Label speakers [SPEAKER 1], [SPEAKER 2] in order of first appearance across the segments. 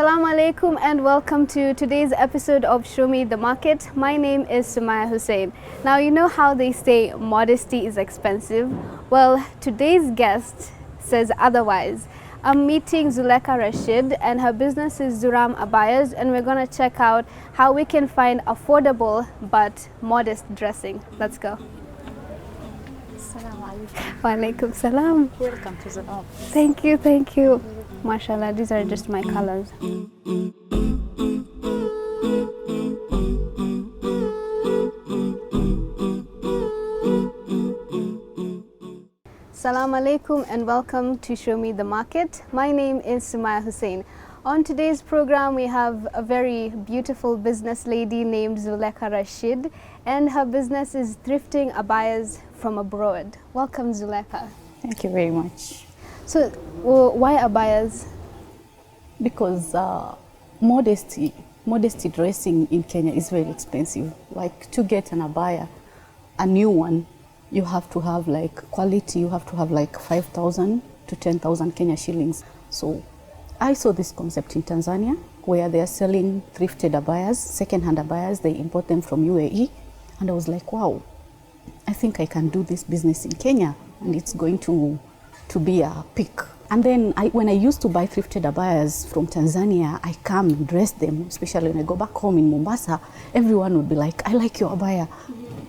[SPEAKER 1] Assalamu alaikum and welcome to today's episode of Show Me the Market. My name is Sumaya Hussein. Now you know how they say modesty is expensive? Well, today's guest says otherwise. I'm meeting Zulekha Rashid and her business is Zuraam Abayas, and we're going to check out how we can find affordable but modest dressing. Let's go.
[SPEAKER 2] Assalamu alaikum.
[SPEAKER 1] Wa alaikum salam.
[SPEAKER 2] Welcome to the office.
[SPEAKER 1] Thank you. Mashallah, these are just my colors. Assalamu alaikum and welcome to Show Me the Market. My name is Sumaya Hussein. On today's program, we have a very beautiful business lady named Zulekha Rashid, and her business is thrifting abayas from abroad. Welcome, Zulekha.
[SPEAKER 2] Thank you very much.
[SPEAKER 1] So, why abayas?
[SPEAKER 2] Because modesty dressing in Kenya is very expensive. Like to get an abaya, a new one, you have to have like quality, you have to have like 5,000 to 10,000 Kenya shillings. So I saw this concept in Tanzania where they are selling thrifted abayas, second-hand abayas. They import them from UAE. And I was like, wow, I think I can do this business in Kenya and it's going to be a peak. And then when I used to buy thrifted abayas from Tanzania, I come and dress them, especially when I go back home in Mombasa, everyone would be like, I like your abaya.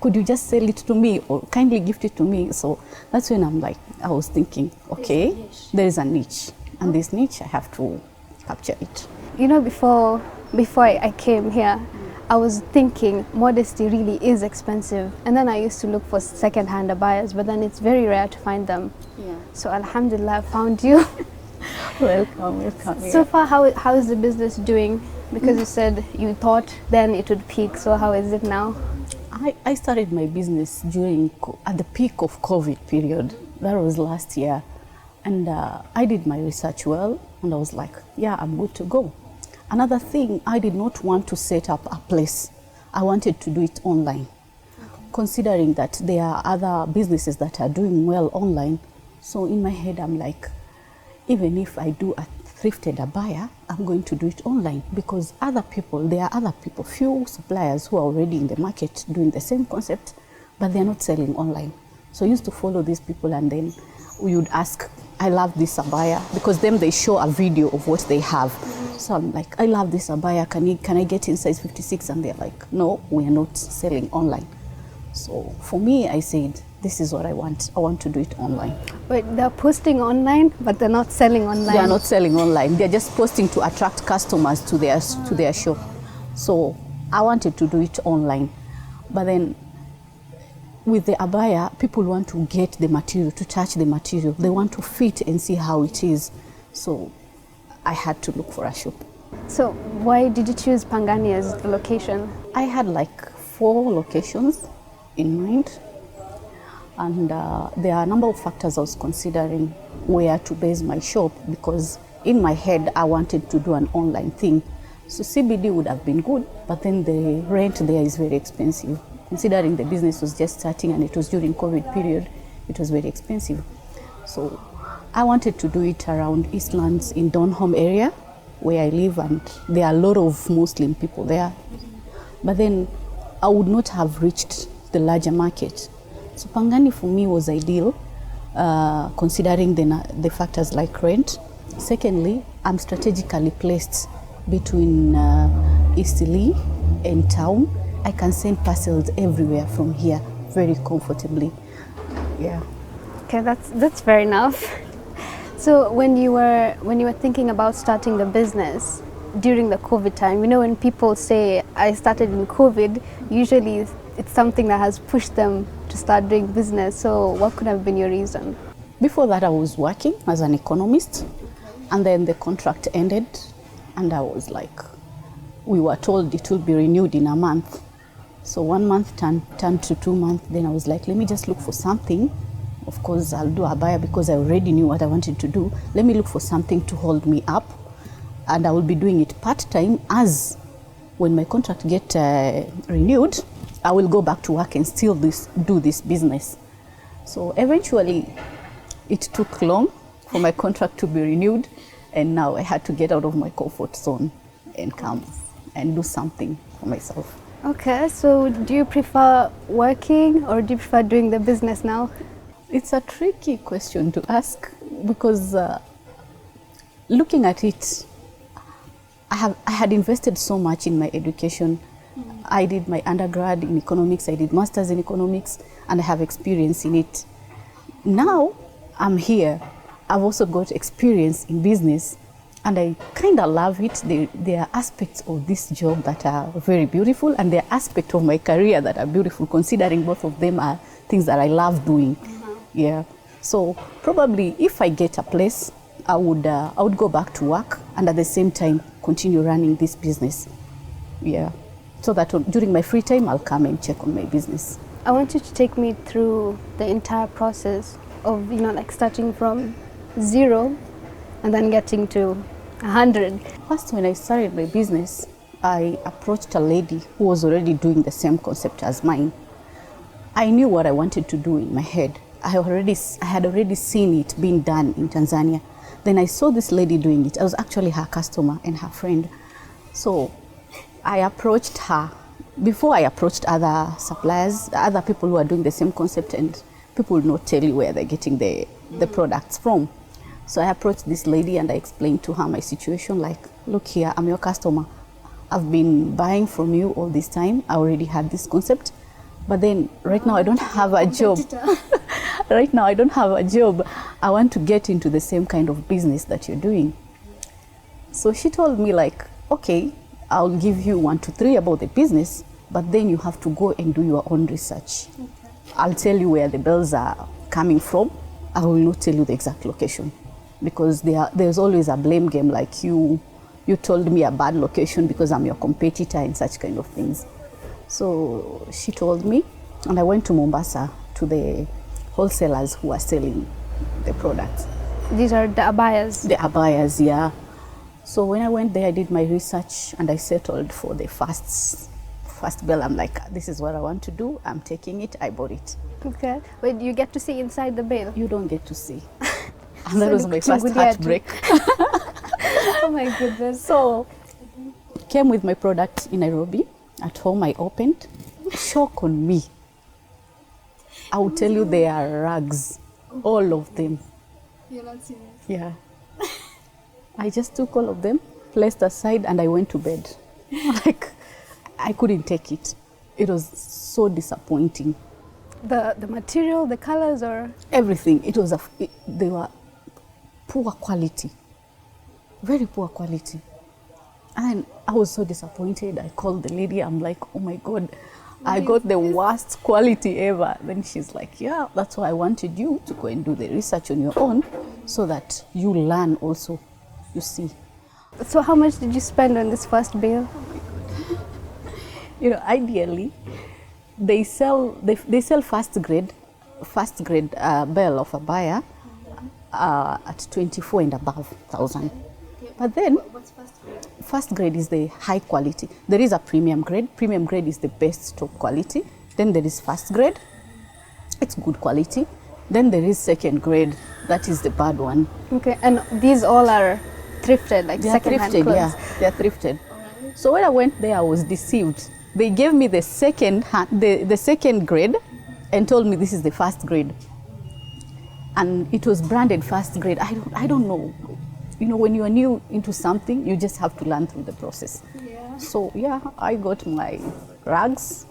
[SPEAKER 2] Could you just sell it to me or kindly gift it to me? So that's when I was thinking, okay, there is a niche. And this niche, I have to capture it.
[SPEAKER 1] You know, before I came here, I was thinking modesty really is expensive. And then I used to look for second-hand abayas, but then it's very rare to find them.
[SPEAKER 2] Yeah.
[SPEAKER 1] So Alhamdulillah, I found you.
[SPEAKER 2] Welcome.
[SPEAKER 1] So far, how is the business doing? Because you said you thought then it would peak, so how is it now?
[SPEAKER 2] I started my business at the peak of COVID period. That was last year. And I did my research well, and I was like, yeah, I'm good to go. Another thing, I did not want to set up a place. I wanted to do it online, considering that there are other businesses that are doing well online. So in my head, I'm like, even if I do a thrifted abaya, I'm going to do it online because there are other people, few suppliers who are already in the market doing the same concept, but they're not selling online. So I used to follow these people, and then we would ask, I love this abaya, because then they show a video of what they have. So I'm like, I love this abaya, can I get in size 56? And they're like, no, we are not selling online. So for me, I said, this is what I want. I want to do it online.
[SPEAKER 1] Wait, they're posting online, but they're not selling online?
[SPEAKER 2] They are not selling online. They're just posting to attract customers to their shop. So I wanted to do it online. But then with the abaya, people want to get the material, to touch the material. They want to fit and see how it is. So I had to look for a shop.
[SPEAKER 1] So why did you choose Pangani as the location?
[SPEAKER 2] I had like 4 locations in mind. And there are a number of factors I was considering where to base my shop, because in my head, I wanted to do an online thing. So CBD would have been good, but then the rent there is very expensive. Considering the business was just starting and it was during COVID period, it was very expensive. So I wanted to do it around Eastlands in Donholm area where I live, and there are a lot of Muslim people there. But then I would not have reached the larger market. So Pangani for me was ideal, considering the factors like rent. Secondly, I'm strategically placed between Eastleigh and town. I can send parcels everywhere from here very comfortably. Yeah.
[SPEAKER 1] Okay, that's fair enough. So when you were thinking about starting the business during the COVID time, you know, when people say I started in COVID, usually it's something that has pushed them to start doing business. So what could have been your reason?
[SPEAKER 2] Before that, I was working as an economist, and then the contract ended, and I was like, we were told it will be renewed in a month. So 1 month turned to 2 months. Then I was like, let me just look for something. Of course, I'll do abaya because I already knew what I wanted to do. Let me look for something to hold me up, and I will be doing it part-time, as when my contract get renewed, I will go back to work and still do this business. So eventually, it took long for my contract to be renewed, And now I had to get out of my comfort zone and come and do something for myself.
[SPEAKER 1] Okay, so do you prefer working or do you prefer doing the business now?
[SPEAKER 2] It's a tricky question to ask because looking at it, I had invested so much in my education. I did my undergrad in economics, I did masters in economics, and I have experience in it. Now I'm here. I've also got experience in business, and I kind of love it. There are aspects of this job that are very beautiful, and there are aspects of my career that are beautiful, considering both of them are things that I love doing. Yeah. So probably if I get a place, I would go back to work and at the same time continue running this business. Yeah. So that during my free time, I'll come and check on my business.
[SPEAKER 1] I want you to take me through the entire process of, like starting from 0 and then getting to 100.
[SPEAKER 2] First, when I started my business, I approached a lady who was already doing the same concept as mine. I knew what I wanted to do in my head. I had already seen it being done in Tanzania. Then I saw this lady doing it. I was actually her customer and her friend. So I approached her before I approached other suppliers, other people who are doing the same concept, and people will not tell you where they're getting the products from. So I approached this lady and I explained to her my situation, like, look here, I'm your customer. I've been buying from you all this time. I already had this concept, but then right now I don't have a job. Right now I don't have a job. I want to get into the same kind of business that you're doing. So she told me, like, okay, I'll give you 1, 2, 3 about the business, but then you have to go and do your own research. Okay. I'll tell you where the bells are coming from. I will not tell you the exact location, because there's always a blame game, like you told me a bad location because I'm your competitor and such kind of things. So she told me, and I went to Mombasa to the wholesalers who are selling the products.
[SPEAKER 1] These are the Abayas?
[SPEAKER 2] The Abayas, yeah. So when I went there, I did my research and I settled for the first bell. I'm like, this is what I want to do. I'm taking it. I bought it.
[SPEAKER 1] Okay. Wait, you get to see inside the bale?
[SPEAKER 2] You don't get to see. And that was my first heartbreak.
[SPEAKER 1] Oh my goodness.
[SPEAKER 2] So came with my product in Nairobi. At home, I opened. Shock on me. I will tell you, they are rags. All of them.
[SPEAKER 1] You're not serious?
[SPEAKER 2] Yeah. I just took all of them, placed aside, and I went to bed. Like, I couldn't take it. It was so disappointing.
[SPEAKER 1] The material, the colors, or
[SPEAKER 2] everything. They were poor quality, very poor quality, and I was so disappointed. I called the lady. I'm like, oh my God, I got the worst quality ever. Then she's like, yeah, that's why I wanted you to go and do the research on your own, so that you learn also. You see.
[SPEAKER 1] So how much did you spend on this first bale?
[SPEAKER 2] Oh my God. Ideally, they sell first grade bale of Abaya at 24 and above thousand. But then
[SPEAKER 1] what's first grade?
[SPEAKER 2] First grade is the high quality. There is a premium grade. Premium grade is the best top quality. Then there is first grade. It's good quality. Then there is second grade. That is the bad one.
[SPEAKER 1] Okay, and these all are thrifted, like second-hand clothes?
[SPEAKER 2] Yeah, they are thrifted. So when I went there, I was deceived. They gave me the second grade and told me this is the first grade. And it was branded first grade. I don't know. When you are new into something, you just have to learn through the process. Yeah. So yeah, I got my rags.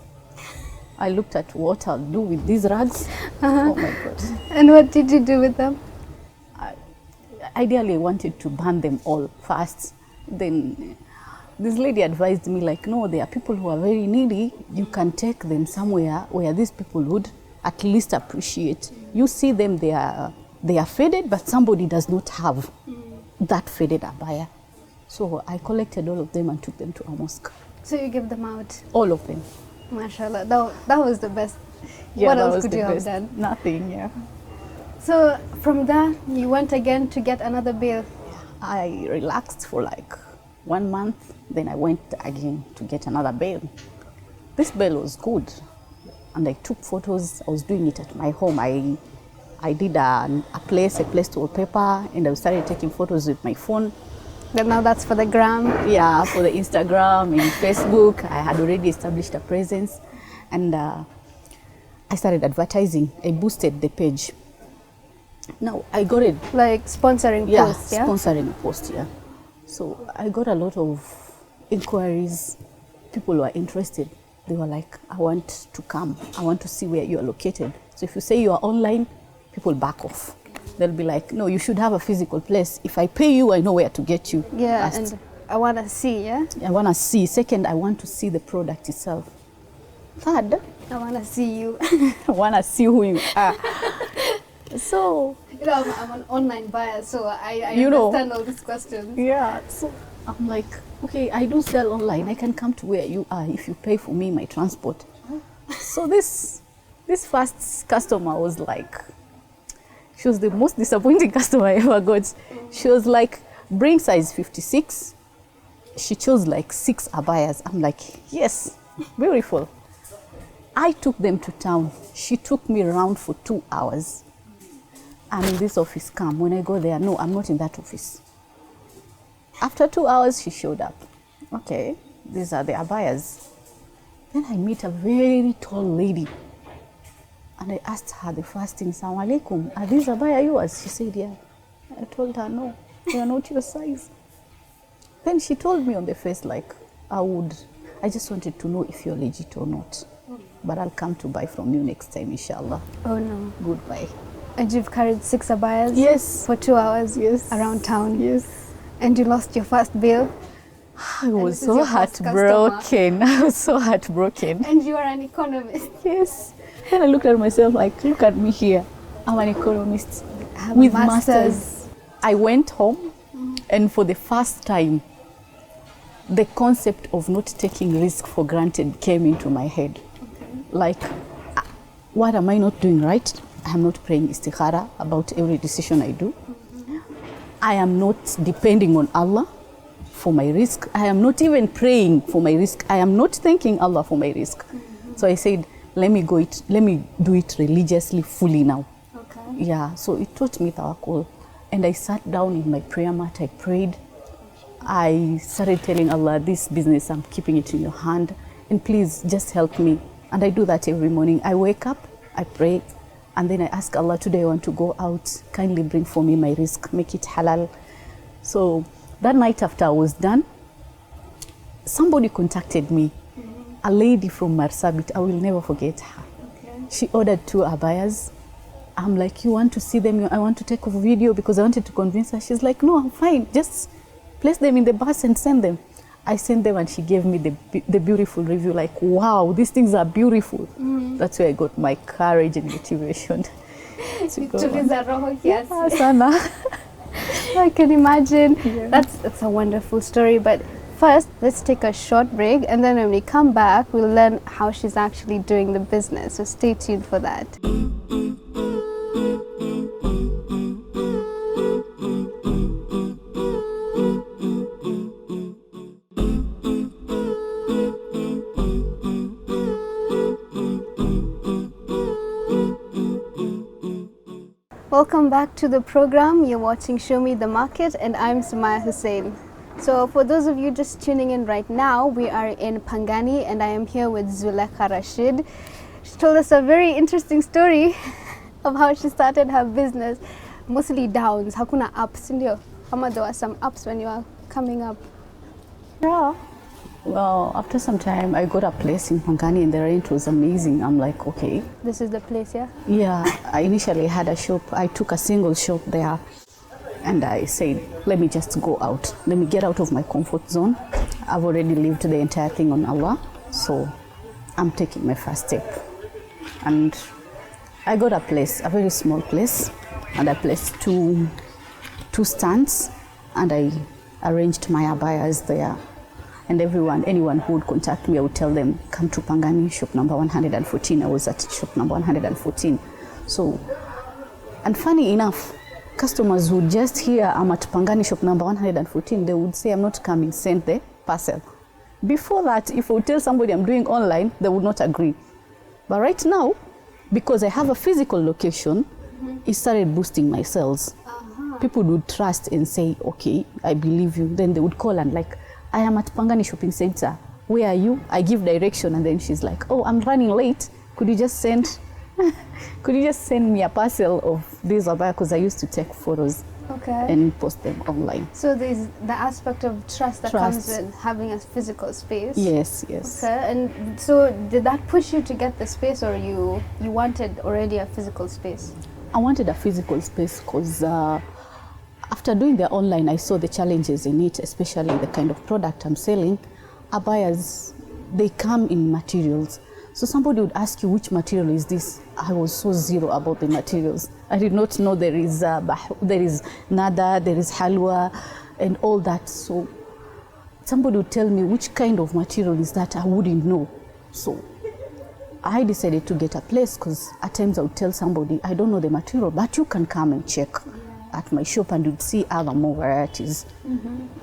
[SPEAKER 2] I looked at what I'll do with these rags. Oh my God.
[SPEAKER 1] And what did you do with them?
[SPEAKER 2] Ideally, I wanted to burn them all first. Then this lady advised me, like, no, there are people who are very needy. You can take them somewhere where these people would at least appreciate. You see them, they are faded, but somebody does not have that faded abaya. So I collected all of them and took them to a mosque.
[SPEAKER 1] So you give them out?
[SPEAKER 2] All of them.
[SPEAKER 1] MashaAllah, that was the best.
[SPEAKER 2] Yeah,
[SPEAKER 1] what else could you have done?
[SPEAKER 2] Nothing, yeah.
[SPEAKER 1] So from there, you went again to get another bale?
[SPEAKER 2] I relaxed for like 1 month, then I went again to get another bale. This bale was good, and I took photos. I was doing it at my home. I I did a place to wallpaper, and I started taking photos with my phone.
[SPEAKER 1] But now that's for the gram.
[SPEAKER 2] Yeah, for the Instagram and Facebook. I had already established a presence, and I started advertising. I boosted the page. Now I got it.
[SPEAKER 1] Like sponsoring posts, yeah?
[SPEAKER 2] Sponsoring a post, yeah. So I got a lot of inquiries. People were interested. They were like, I want to come. I want to see where you are located. So if you say you are online, people back off. They'll be like, no, you should have a physical place. If I pay you, I know where to get you.
[SPEAKER 1] Yeah,
[SPEAKER 2] First.
[SPEAKER 1] and I want to see, yeah?
[SPEAKER 2] I want to see. Second, I want to see the product itself. Third,
[SPEAKER 1] I want to see you.
[SPEAKER 2] I want to see who you are. So,
[SPEAKER 1] you know, I'm an online buyer, so I understand all these questions.
[SPEAKER 2] Yeah, so I'm like, okay, I do sell online. I can come to where you are if you pay for me my transport. So this first customer was like, she was the most disappointing customer I ever got. She was like, bring size 56. She chose like 6 abayas. I'm like, yes, beautiful. I took them to town. She took me around for 2 hours. I'm in this office, come. When I go there, no, I'm not in that office. After 2 hours, she showed up. Okay, these are the abayas. Then I meet a very tall lady. And I asked her the first thing, Assalamu alaikum, are these abaya yours? She said, yeah. I told her, no, they are not your size. Then she told me on the face, like, I just wanted to know if you're legit or not. But I'll come to buy from you next time, inshallah.
[SPEAKER 1] Oh, no.
[SPEAKER 2] Goodbye.
[SPEAKER 1] And you've carried 6 abayas?
[SPEAKER 2] Yes.
[SPEAKER 1] For 2 hours?
[SPEAKER 2] Yes.
[SPEAKER 1] Around town?
[SPEAKER 2] Yes.
[SPEAKER 1] And you lost your first bill?
[SPEAKER 2] I was so heartbroken. I was so heartbroken.
[SPEAKER 1] And you are an economist?
[SPEAKER 2] Yes. And I looked at myself like, look at me here. I'm an economist with masters. I went home, and for the first time, the concept of not taking risk for granted came into my head. Okay. Like, what am I not doing right? I am not praying istikhara about every decision I do. I am not depending on Allah for my risk. I am not even praying for my risk. I am not thanking Allah for my risk. So I said, let me do it religiously fully now. Okay. Yeah, so it taught me tawakkul. And I sat down in my prayer mat, I prayed. I started telling Allah, this business, I'm keeping it in your hand, and please just help me. And I do that every morning. I wake up, I pray, and then I ask Allah, today I want to go out, kindly bring for me my risk, make it halal. So that night after I was done, somebody contacted me, a lady from Marsabit. I will never forget her. Okay. She ordered 2 abayas. I'm like, you want to see them? I want to take a video because I wanted to convince her. She's like, no, I'm fine. Just place them in the bus and send them. I sent them, and she gave me the beautiful review, like, wow, these things are beautiful. That's where I got my courage and motivation.
[SPEAKER 1] Yes. I can imagine. Yeah. That's a wonderful story. But first, let's take a short break, and then when we come back, we'll learn how she's actually doing the business. So stay tuned for that. Welcome back to the program. You're watching Show Me the Market, and I'm Sumaya Hussein. So for those of you just tuning in right now, we are in Pangani, and I am here with Zulekha Rashid. She told us a very interesting story of how she started her business, mostly downs. Hakuna ups, ndio? Kama there were some ups when you were coming up.
[SPEAKER 2] Yeah. Well, after some time, I got a place in Pangani, and the rent was amazing. I'm like, okay.
[SPEAKER 1] This is the place, yeah?
[SPEAKER 2] Yeah. I initially had a shop. I took a single shop there, and I said, let me just go out. Let me get out of my comfort zone. I've already lived the entire thing on Allah, so I'm taking my first step. And I got a place, a very small place, and I placed two stands, and I arranged my abayas there. And anyone who would contact me, I would tell them, come to Pangani, shop number 114. I was at shop number 114. So, and funny enough, customers would just hear I'm at Pangani, shop number 114, they would say, I'm not coming, send the parcel. Before that, if I would tell somebody I'm doing online, they would not agree. But right now, because I have a physical location, it started boosting my sales. People would trust and say, okay, I believe you. Then they would call and like, I am at Pangani Shopping Center. Where are you? I give direction, and then she's like, oh, I'm running late. Could you just send me a parcel of this abaya? Because I used to take photos and post them online.
[SPEAKER 1] So there's the aspect of trust that comes with having a physical space.
[SPEAKER 2] Yes, yes.
[SPEAKER 1] Okay, and so did that push you to get the space, or you wanted already a physical space?
[SPEAKER 2] I wanted a physical space because after doing the online, I saw the challenges in it, especially the kind of product I'm selling. Abayas, they come in materials. So somebody would ask you, which material is this? I was so zero about the materials. I did not know there is nada, there is halwa, and all that. So somebody would tell me, which kind of material is that? I wouldn't know. So I decided to get a place, because at times I would tell somebody, I don't know the material, but you can come and check at my shop and you'd see other more varieties.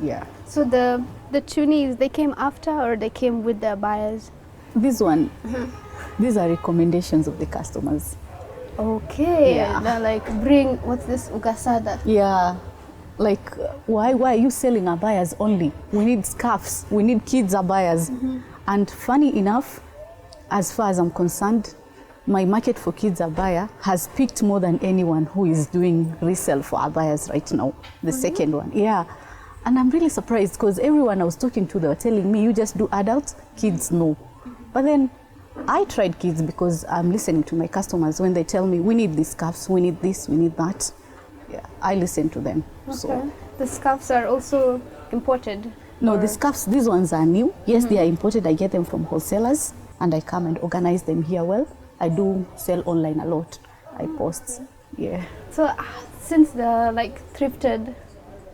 [SPEAKER 2] Yeah.
[SPEAKER 1] So the chunies, they came after, or they came with the abayas?
[SPEAKER 2] This one, these are recommendations of the customers.
[SPEAKER 1] Okay.
[SPEAKER 2] Yeah.
[SPEAKER 1] They're like, bring, what's this, ugasada?
[SPEAKER 2] Yeah. Like, why are you selling abayas only? We need scarves, we need kids abayas. And funny enough, as far as I'm concerned, my market for kids abaya has peaked more than anyone who is doing resale for abayas right now, the second one. Yeah. And I'm really surprised, because everyone I was talking to, they were telling me, you just do adults, kids no. But then I tried kids, because I'm listening to my customers when they tell me, we need these scarves, we need this, we need that. Yeah, I listen to them.
[SPEAKER 1] Okay.
[SPEAKER 2] So
[SPEAKER 1] The scarves are also imported?
[SPEAKER 2] no, the scarves, these ones are new. Yes, they are imported. I get them from wholesalers and I come and organize them here well. I do sell online a lot. I post, yeah.
[SPEAKER 1] So since the thrifted,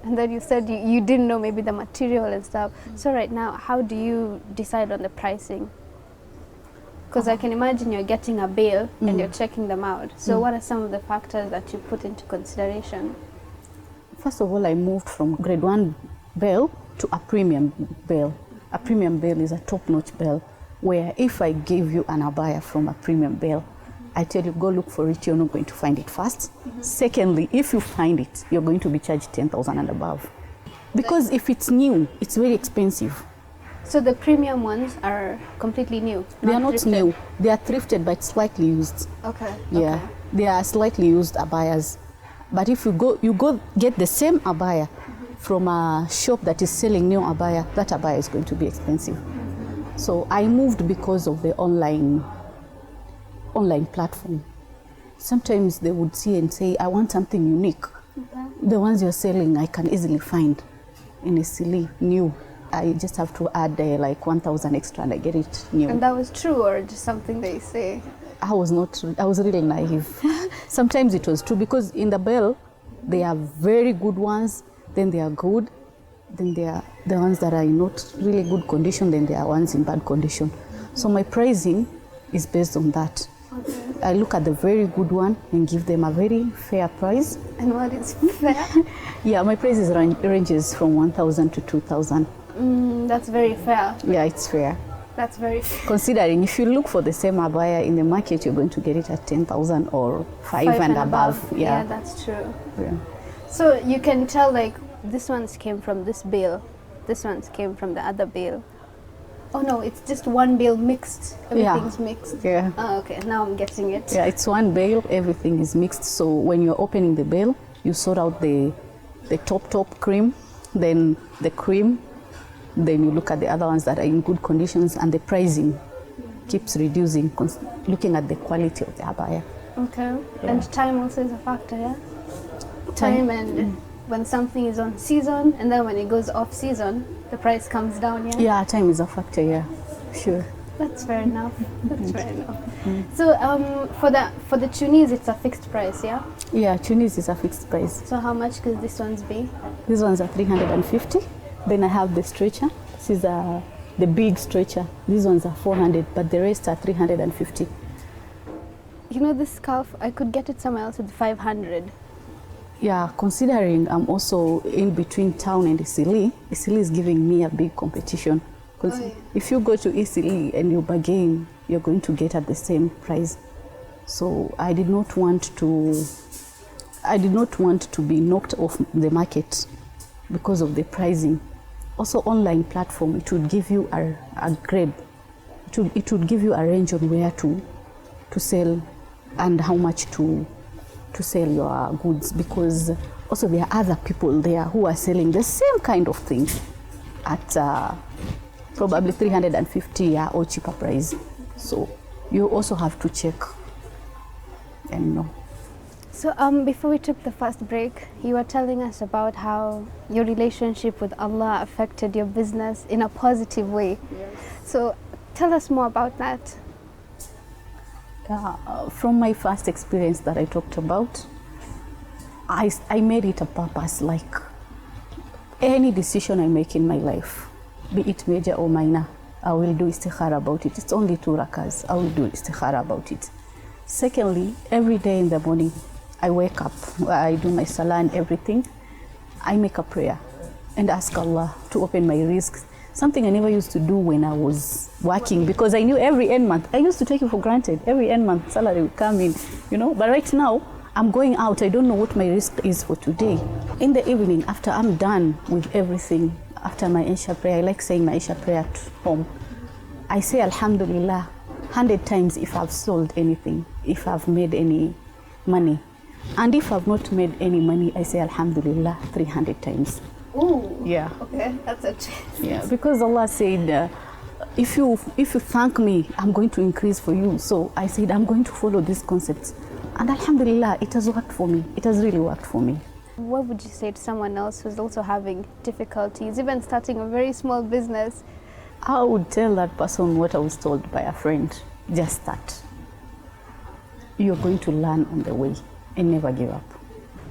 [SPEAKER 1] and then you said you didn't know maybe the material and stuff. So right now, how do you decide on the pricing? Because I can imagine you're getting a bale and you're checking them out. So what are some of the factors that you put into consideration?
[SPEAKER 2] First of all, I moved from grade 1 bale to a premium bale. A premium bale is a top-notch bale, where if I give you an abaya from a premium bale, I tell you, go look for it, you're not going to find it first. Secondly, if you find it, you're going to be charged 10,000 and above. Because if it's new, it's very expensive.
[SPEAKER 1] So the premium ones are completely new?
[SPEAKER 2] They are not
[SPEAKER 1] thrifted?
[SPEAKER 2] new. They are thrifted, but slightly used.
[SPEAKER 1] Okay.
[SPEAKER 2] Yeah,
[SPEAKER 1] Okay.
[SPEAKER 2] they are slightly used abayas. But if you go get the same abaya from a shop that is selling new abaya, that abaya is going to be expensive. So I moved because of the online platform. Sometimes they would see and say, I want something unique. The ones you're selling, I can easily find in a silly new. I just have to add 1,000 extra and I get it new.
[SPEAKER 1] And that was true, or just something they say?
[SPEAKER 2] I was really naive. Sometimes it was true, because in the Bale, they are very good ones, then they are good, then they are the ones that are in not really good condition, then there are ones in bad condition. So my pricing is based on that.
[SPEAKER 1] Okay.
[SPEAKER 2] I look at the very good one and give them a very fair price.
[SPEAKER 1] And what is fair?
[SPEAKER 2] Yeah, my prices ranges from 1,000 to 2,000.
[SPEAKER 1] That's very fair.
[SPEAKER 2] Yeah, it's fair.
[SPEAKER 1] That's very fair.
[SPEAKER 2] Considering if you look for the same abaya in the market, you're going to get it at 10,000 or 5 and above.
[SPEAKER 1] Yeah, that's true.
[SPEAKER 2] Yeah.
[SPEAKER 1] So you can tell this one's came from this bale, this one's came from the other bale. Oh no, it's just one bale mixed. Everything's mixed.
[SPEAKER 2] Yeah.
[SPEAKER 1] Oh, okay, now I'm getting it.
[SPEAKER 2] Yeah, it's one bale, everything is mixed. So when you're opening the bale, you sort out the top cream, then the cream, then you look at the other ones that are in good conditions, and the pricing keeps reducing, looking at the quality of the abaya.
[SPEAKER 1] Okay.
[SPEAKER 2] Yeah.
[SPEAKER 1] And time also is a factor, yeah? Time and when something is on season, and then when it goes off season, the price comes down, yeah?
[SPEAKER 2] Yeah, time is a factor, yeah, sure.
[SPEAKER 1] That's fair enough. That's fair enough. So for the chunies, it's a fixed price, yeah?
[SPEAKER 2] Yeah, Tunis is a fixed price.
[SPEAKER 1] So how much could this ones be?
[SPEAKER 2] These ones are 350. Then I have the stretcher. This is the big stretcher. These ones are 400, but the rest are 350.
[SPEAKER 1] You know, this scarf, I could get it somewhere else with 500.
[SPEAKER 2] Yeah, considering I'm also in between town and Isili is giving me a big competition. Because if you go to Isili and you bargain, you're going to get at the same price. So I did not want to be knocked off the market because of the pricing. Also, online platform, it would give you a grade. It would give you a range on where to sell and how much to sell your goods, because also there are other people there who are selling the same kind of thing at probably 350 or cheaper price. So you also have to check and know.
[SPEAKER 1] So before we took the first break, you were telling us about how your relationship with Allah affected your business in a positive way.
[SPEAKER 2] Yes.
[SPEAKER 1] So tell us more about that.
[SPEAKER 2] From my first experience that I talked about, I made it a purpose, like any decision I make in my life, be it major or minor, I will do istikhara about it. It's only 2 rakas, I will do istikhara about it. Secondly, every day in the morning, I wake up, I do my salah and everything, I make a prayer and ask Allah to open my risks. Something I never used to do when I was working, because I knew every end month, I used to take it for granted, every end month salary would come in, but right now, I'm going out, I don't know what my risk is for today. In the evening, after I'm done with everything, after my Isha prayer, I like saying my Isha prayer at home, I say Alhamdulillah 100 times if I've sold anything, if I've made any money. And if I've not made any money, I say Alhamdulillah 300 times.
[SPEAKER 1] Oh,
[SPEAKER 2] yeah.
[SPEAKER 1] Okay, that's a
[SPEAKER 2] yeah, because Allah said, if you thank me, I'm going to increase for you. So I said, I'm going to follow these concepts. And Alhamdulillah, it has worked for me. It has really worked for me.
[SPEAKER 1] What would you say to someone else who's also having difficulties, even starting a very small business?
[SPEAKER 2] I would tell that person what I was told by a friend, just that. You're going to learn on the way and never give up.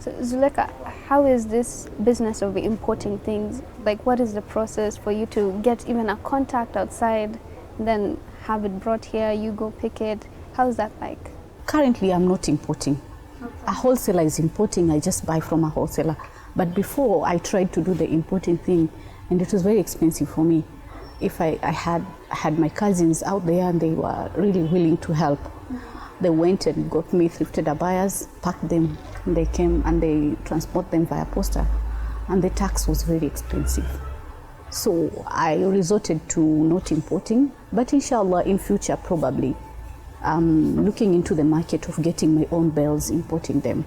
[SPEAKER 1] So Zulekha, how is this business of importing things, like what is the process for you to get even a contact outside, then have it brought here, you go pick it? How's that like?
[SPEAKER 2] Currently, I'm not importing.
[SPEAKER 1] Okay.
[SPEAKER 2] A wholesaler is importing, I just buy from a wholesaler. But before, I tried to do the importing thing, and it was very expensive for me. If I had my cousins out there, and they were really willing to help. They went and got me thrifted abayas, packed them, and they came and they transport them via posta, and the tax was very expensive. So I resorted to not importing, but inshallah in future probably I'm looking into the market of getting my own bales, importing them.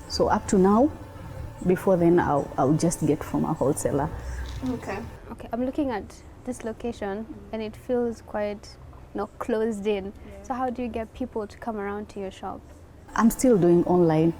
[SPEAKER 2] So up to now, before then I'll just get from a wholesaler.
[SPEAKER 1] Okay, I'm looking at this location and it feels quite closed in. Yeah. So how do you get people to come around to your shop?
[SPEAKER 2] I'm still doing online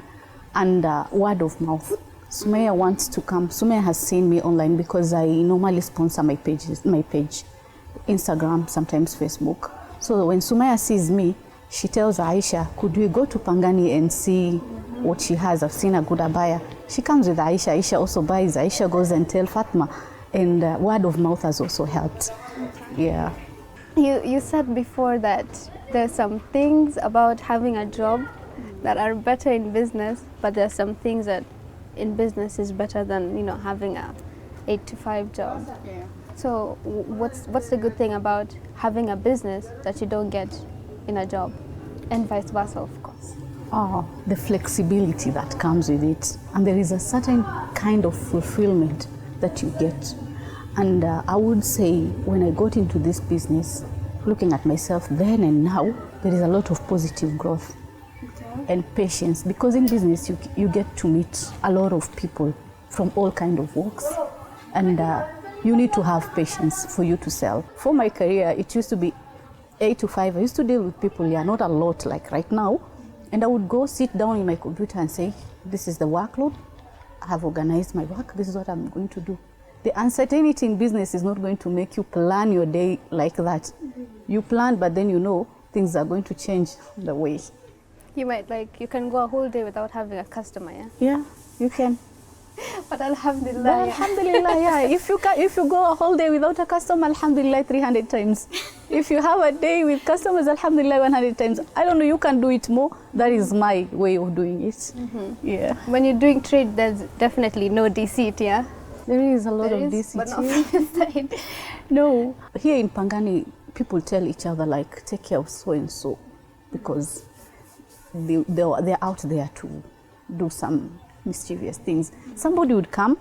[SPEAKER 2] and word of mouth. Sumaya wants to come. Sumaya has seen me online because I normally sponsor my page, Instagram, sometimes Facebook. So when Sumaya sees me, she tells Aisha, could we go to Pangani and see what she has? I've seen a good abaya. She comes with Aisha. Aisha also buys. Aisha goes and tells Fatma. And word of mouth has also helped. Yeah.
[SPEAKER 1] You said before that there's some things about having a job that are better in business, but there's some things that in business is better than having a 8-to-5 job.
[SPEAKER 2] Yeah.
[SPEAKER 1] So what's the good thing about having a business that you don't get in a job, and vice versa, of course?
[SPEAKER 2] Oh, the flexibility that comes with it, and there is a certain kind of fulfillment that you get. And I would say when I got into this business, looking at myself then and now, there is a lot of positive growth and patience, because in business you get to meet a lot of people from all kinds of walks, and you need to have patience for you to sell. For my career, it used to be 8 to 5. I used to deal with people, not a lot like right now, and I would go sit down in my computer and say, this is the workload, I have organized my work, this is what I'm going to do. The uncertainty in business is not going to make you plan your day like that. You plan, but then things are going to change the way.
[SPEAKER 1] You might you can go a whole day without having a customer, yeah?
[SPEAKER 2] Yeah, you can.
[SPEAKER 1] But alhamdulillah.
[SPEAKER 2] Alhamdulillah, yeah. If you go a whole day without a customer, alhamdulillah 300 times. If you have a day with customers, alhamdulillah 100 times. I don't know, you can do it more. That is my way of doing it. Mm-hmm. Yeah.
[SPEAKER 1] When you're doing trade, there's definitely no deceit, yeah?
[SPEAKER 2] There is a lot of deceit.
[SPEAKER 1] But not from this side.
[SPEAKER 2] No. Here in Pangani, people tell each other take care of so and so, because they're out there to do some mischievous things. Somebody would come,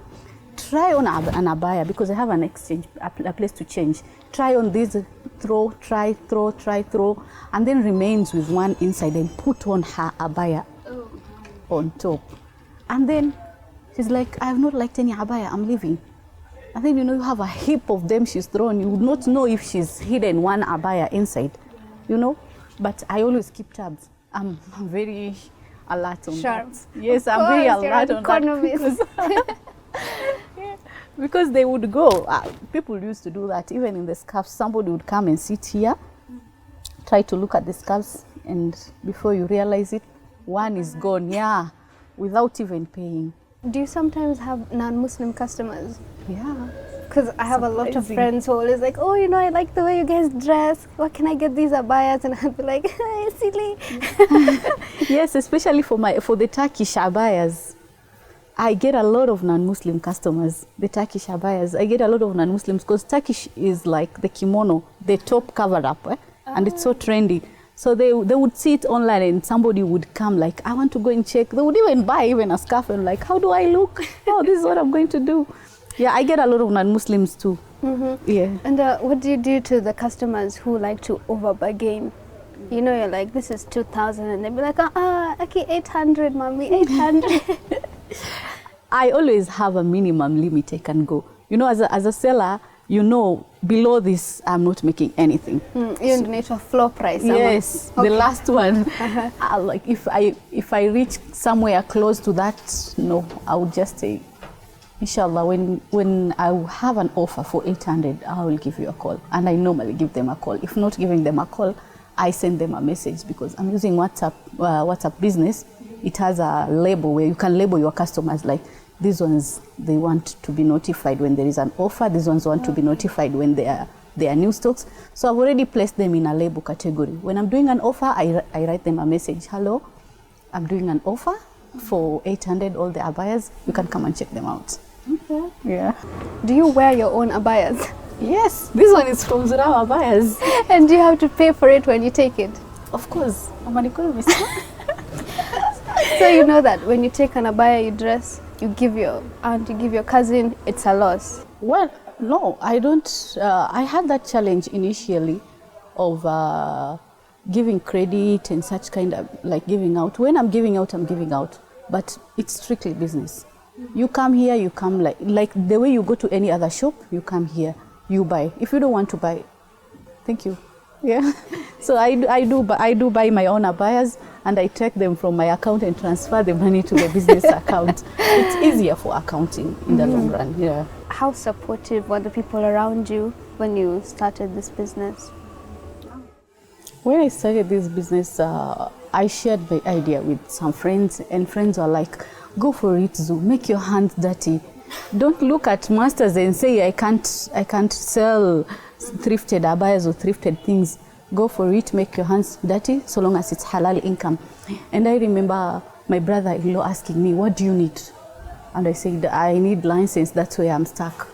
[SPEAKER 2] try on an abaya, because I have an exchange, a place to change. Try on this, throw, try, throw, and then remains with one inside and put on her abaya on top. And then she's like, I have not liked any abaya, I'm leaving. And then, you have a heap of them she's thrown. You would not know if she's hidden one abaya inside, But I always keep tabs. I'm very alert on
[SPEAKER 1] Sharp.
[SPEAKER 2] that. Yes, I'm very alert on that. Because they would go. People used to do that. Even in the scarves, somebody would come and sit here, try to look at the scarves, and before you realize it, one is gone, without even paying.
[SPEAKER 1] Do you sometimes have non-Muslim customers?
[SPEAKER 2] Yeah.
[SPEAKER 1] Because I have a lot of friends who are always like, oh, I like the way you guys dress. What can I get these abayas? And I'll be like, hey, silly.
[SPEAKER 2] Yes, especially for the Turkish abayas. I get a lot of non-Muslim customers, the Turkish abayas. I get a lot of non-Muslims because Turkish is like the kimono, the top covered up, and it's so trendy. So they would see it online and somebody would come like, I want to go and check. They would even buy a scarf and like, how do I look? Oh, this is what I'm going to do. Yeah, I get a lot of non-Muslims too. Mm-hmm. Yeah.
[SPEAKER 1] And what do you do to the customers who like to over bargain? You're like, this is 2,000, and they'll be like, okay, 800, mommy, 800.
[SPEAKER 2] I always have a minimum limit I can go. As a seller, below this, I'm not making anything.
[SPEAKER 1] You need a floor price.
[SPEAKER 2] Yes, okay. The last one. Like if I reach somewhere close to that, no, I would just say, inshallah, when I have an offer for 800, I will give you a call. And I normally give them a call. If not giving them a call, I send them a message because I'm using WhatsApp Business. It has a label where you can label your customers like, these ones, they want to be notified when there is an offer. These ones want to be notified when there are new stocks. So I've already placed them in a label category. When I'm doing an offer, I write them a message. Hello, I'm doing an offer for 800, all the abayas. You can come and check them out.
[SPEAKER 1] Okay.
[SPEAKER 2] Yeah.
[SPEAKER 1] Do you wear your own abayas?
[SPEAKER 2] Yes, this one is from Zuraam Abayas.
[SPEAKER 1] And do you have to pay for it when you take it?
[SPEAKER 2] Of course. I'm an economist.
[SPEAKER 1] So you know that when you take an abaya, you dress, you give your aunt, you give your cousin, it's a loss.
[SPEAKER 2] Well, no, I don't. I had that challenge initially of giving credit and such kind of like giving out. When I'm giving out, I'm giving out. But it's strictly business. You come here, you come like the way you go to any other shop, you come here, you buy. If you don't want to buy, thank you. Yeah. So I do buy my own abayas, and I take them from my account and transfer the money to the business account. It's easier for accounting in the long run. Yeah.
[SPEAKER 1] How supportive were the people around you when you started this business?
[SPEAKER 2] When I started this business, I shared my idea with some friends, and friends were like, go for it, Zu, make your hands dirty. Don't look at masters and say, I can't sell thrifted abayas or thrifted things. Go for it, make your hands dirty, so long as it's halal income. And I remember my brother-in-law asking me, what do you need? And I said, I need license, that's where I'm stuck.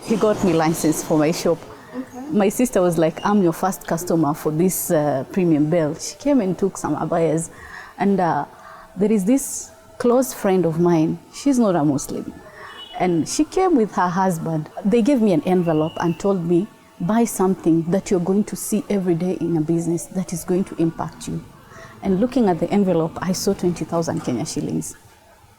[SPEAKER 2] He got me license for my shop. Okay. My sister was like, I'm your first customer for this premium Bale. She came and took some abayas. And there is this close friend of mine, she's not a Muslim. And she came with her husband. They gave me an envelope and told me, buy something that you're going to see every day in a business that is going to impact you. And looking at the envelope, I saw 20,000 Kenya shillings.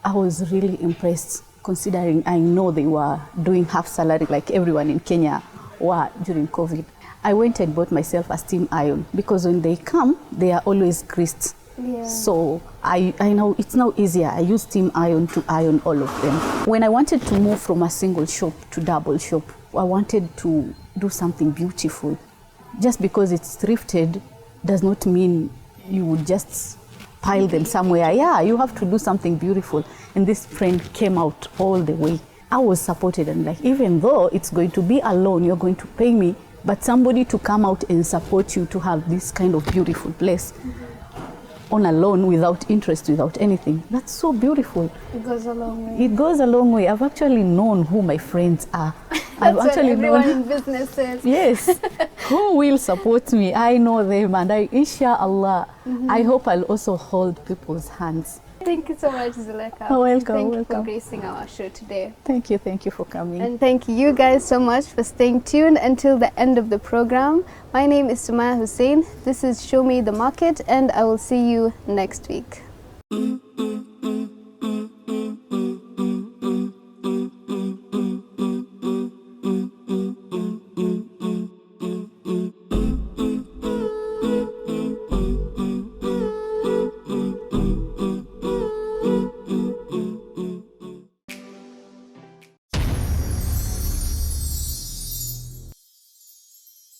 [SPEAKER 2] I was really impressed, considering I know they were doing half salary like everyone in Kenya were during COVID. I went and bought myself a steam iron because when they come, they are always greased. Yeah. So I know it's now easier. I use steam iron to iron all of them. When I wanted to move from a single shop to double shop, I wanted to do something beautiful. Just because it's thrifted does not mean you would just pile them somewhere. Yeah, you have to do something beautiful. And this friend came out all the way. I was supported, and like, even though it's going to be a loan, you're going to pay me, but somebody to come out and support you to have this kind of beautiful place on a loan without interest, without anything. That's so beautiful.
[SPEAKER 1] It goes a long way.
[SPEAKER 2] It goes a long way. I've actually known who my friends are. I've
[SPEAKER 1] That's what
[SPEAKER 2] actually
[SPEAKER 1] everyone
[SPEAKER 2] known.
[SPEAKER 1] in business says.
[SPEAKER 2] Yes, who will support me? I know them, and inshallah, I hope I'll also hold people's hands.
[SPEAKER 1] Thank you so much, Zulekha.
[SPEAKER 2] Oh, welcome,
[SPEAKER 1] Thank you for
[SPEAKER 2] welcome.
[SPEAKER 1] gracing our show today.
[SPEAKER 2] Thank you for coming.
[SPEAKER 1] And thank you guys so much for staying tuned until the end of the program. My name is Sumaya Hussein. This is Show Me the Market, and I will see you next week.